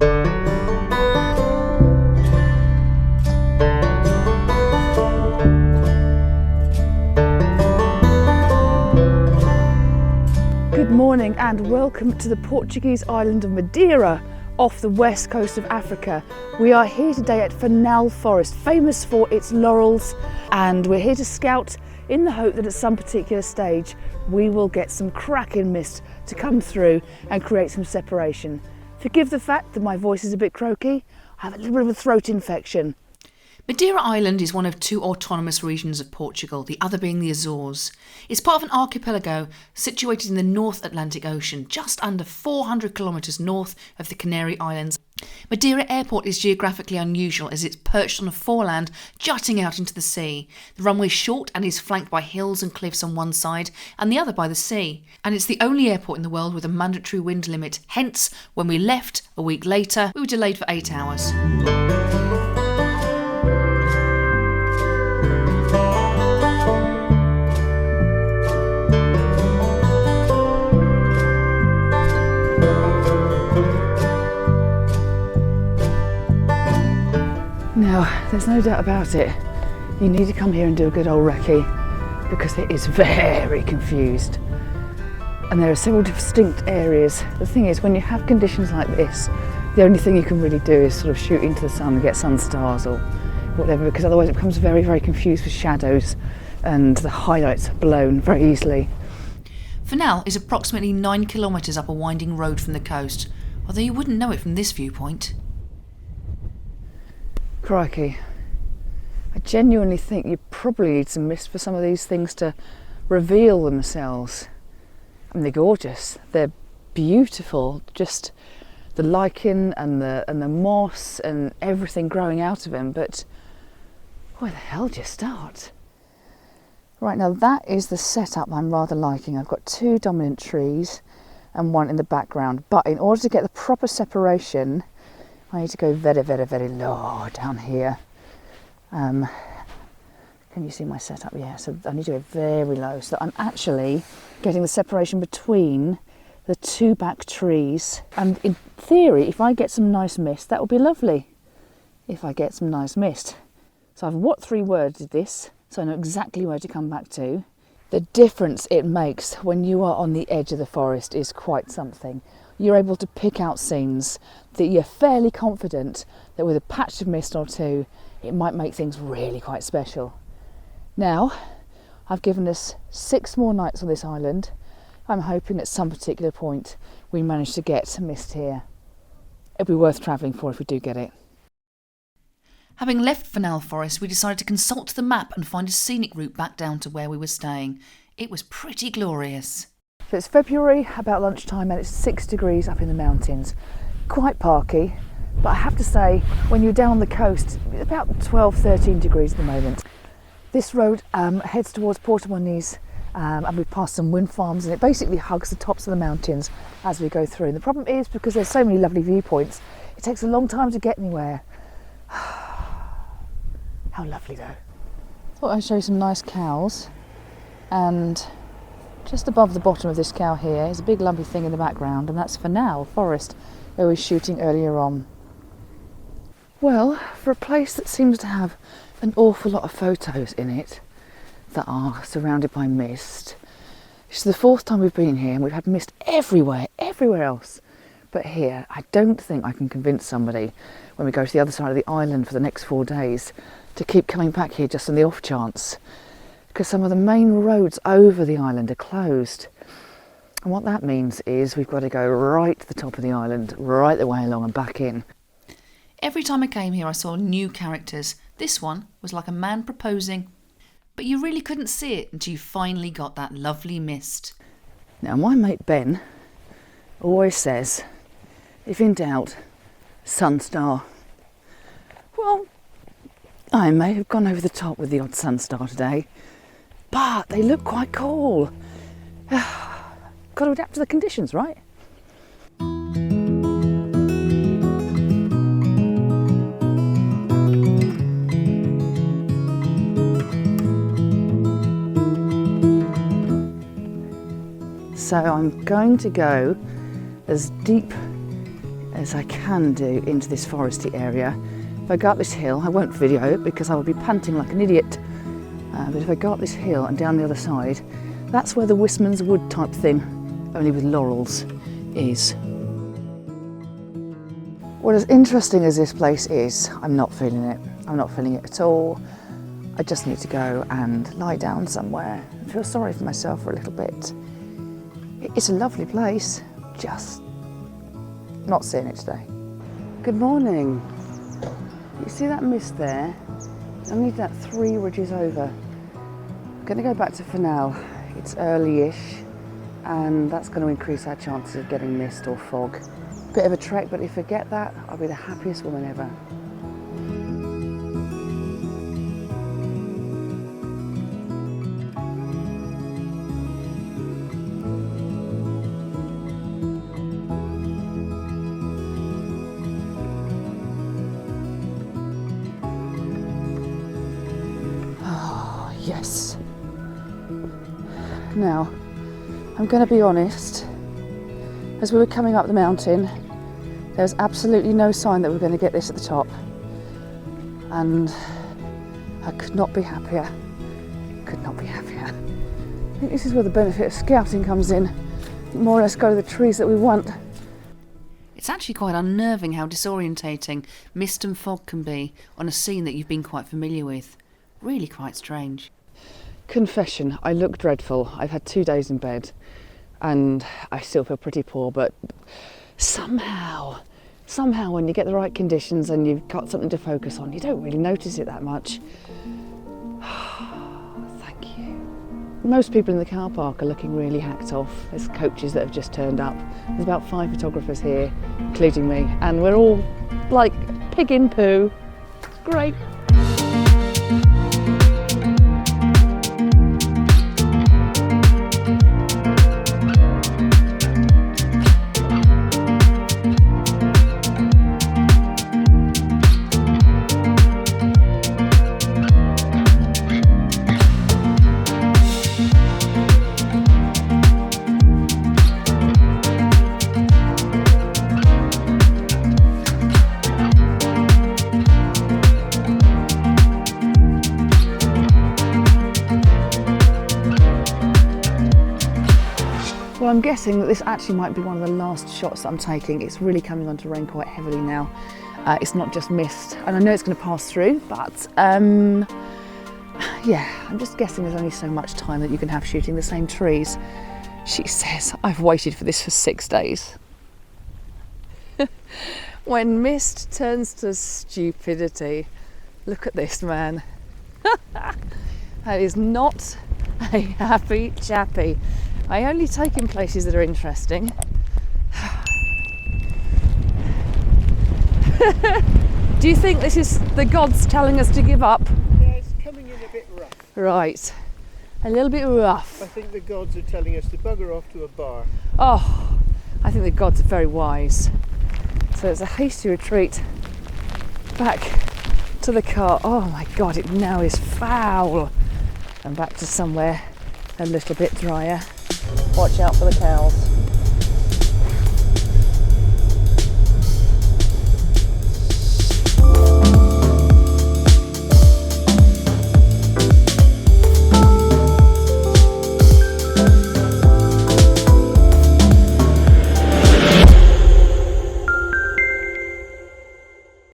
Good morning and welcome to the Portuguese island of Madeira off the west coast of Africa. We are here today at Final Forest, famous for its laurels, and we're here to scout in the hope that at some particular stage we will get some cracking mist to come through and create some separation. Forgive the fact that my voice is a bit croaky. I have a little bit of a throat infection. Madeira Island is one of two autonomous regions of Portugal, the other being the Azores. It's part of an archipelago situated in the North Atlantic Ocean, just under 400 kilometres north of the Canary Islands. Madeira Airport is geographically unusual as it's perched on a foreland jutting out into the sea. The runway is short and is flanked by hills and cliffs on one side and the other by the sea. And it's the only airport in the world with a mandatory wind limit. Hence, when we left a week later, we were delayed for 8 hours. Now, there's no doubt about it, you need to come here and do a good old recce because it is very confused. And there are several distinct areas. The thing is, when you have conditions like this, the only thing you can really do is sort of shoot into the sun and get Sunstars or whatever, because otherwise it becomes very, very confused with shadows and the highlights are blown very easily. Final is approximately 9 kilometres up a winding road from the coast, although you wouldn't know it from this viewpoint. Crikey, I genuinely think you probably need some mist for some of these things to reveal themselves. I mean, they're gorgeous, they're beautiful, just the lichen and the moss and everything growing out of them, but where the hell do you start? Right, now that is the setup I'm rather liking. I've got two dominant trees and one in the background, but in order to get the proper separation I need to go very, very, very low down here. Can you see my setup? Yeah, so I need to go very low so that I'm actually getting the separation between the two back trees. And in theory, if I get some nice mist, that would be lovely. If I get some nice mist. So I've what-3 worded this, so I know exactly where to come back to. The difference it makes when you are on the edge of the forest is quite something. You're able to pick out scenes that you're fairly confident that with a patch of mist or two, it might make things really quite special. Now, I've given us 6 more nights on this island. I'm hoping at some particular point we manage to get mist here. It'll be worth travelling for if we do get it. Having left Final Forest, we decided to consult the map and find a scenic route back down to where we were staying. It was pretty glorious. So it's February, about lunchtime, and it's 6 degrees up in the mountains. Quite parky, but I have to say, when you're down on the coast, it's about 12-13 degrees at the moment. This road heads towards Portimonense, and we pass some wind farms, and it basically hugs the tops of the mountains as we go through. And the problem is, because there's so many lovely viewpoints, it takes a long time to get anywhere. How lovely though. Thought I'd show you some nice cows, and just above the bottom of this cow here is a big lumpy thing in the background, and that's Final Forest, where we were shooting earlier on. Well, for a place that seems to have an awful lot of photos in it that are surrounded by mist, it's the 4th time we've been here and we've had mist everywhere else. But here, I don't think I can convince somebody when we go to the other side of the island for the next 4 days to keep coming back here just on the off chance, because some of the main roads over the island are closed. And what that means is we've got to go right to the top of the island, right the way along and back in. Every time I came here I saw new characters. This one was like a man proposing. But you really couldn't see it until you finally got that lovely mist. Now my mate Ben always says, if in doubt, Sunstar. Well, I may have gone over the top with the odd Sunstar today, but they look quite cool. Got to adapt to the conditions, right? So I'm going to go as deep as I can do into this foresty area. If I go up this hill, I won't video it because I would be panting like an idiot, but if I go up this hill and down the other side, that's where the Wistman's Wood type thing, only with laurels, is. Well, as interesting as this place is, I'm not feeling it. I'm not feeling it at all. I just need to go and lie down somewhere and feel sorry for myself for a little bit. It's a lovely place, just not seeing it today. Good morning. You see that mist there? I need that 3 ridges over. I'm going to go back to Final. It's early-ish, and that's going to increase our chances of getting mist or fog. Bit of a trek, but if I get that, I'll be the happiest woman ever. Yes. Now, I'm going to be honest, as we were coming up the mountain, there was absolutely no sign that we were going to get this at the top. And I could not be happier. Could not be happier. I think this is where the benefit of scouting comes in. More or less go to the trees that we want. It's actually quite unnerving how disorientating mist and fog can be on a scene that you've been quite familiar with. Really quite strange. Confession, I look dreadful. I've had 2 days in bed and I still feel pretty poor, but somehow when you get the right conditions and you've got something to focus on, you don't really notice it that much. Thank you. Most people in the car park are looking really hacked off. There's coaches that have just turned up. There's about 5 photographers here, including me, and we're all like pig in poo. It's great. Well, I'm guessing that this actually might be one of the last shots that I'm taking. It's really coming on to rain quite heavily now. It's not just mist, and I know it's going to pass through, but yeah, I'm just guessing there's only so much time that you can have shooting the same trees. She says, I've waited for this for 6 days. When mist turns to stupidity, look at this man. That is not a happy chappy. I only take in places that are interesting. Do you think this is the gods telling us to give up? Yeah, it's coming in a bit rough. Right, a little bit rough. I think the gods are telling us to bugger off to a bar. Oh, I think the gods are very wise. So it's a hasty retreat back to the car. Oh my God, it now is foul. And back to somewhere a little bit drier. Watch out for the cows.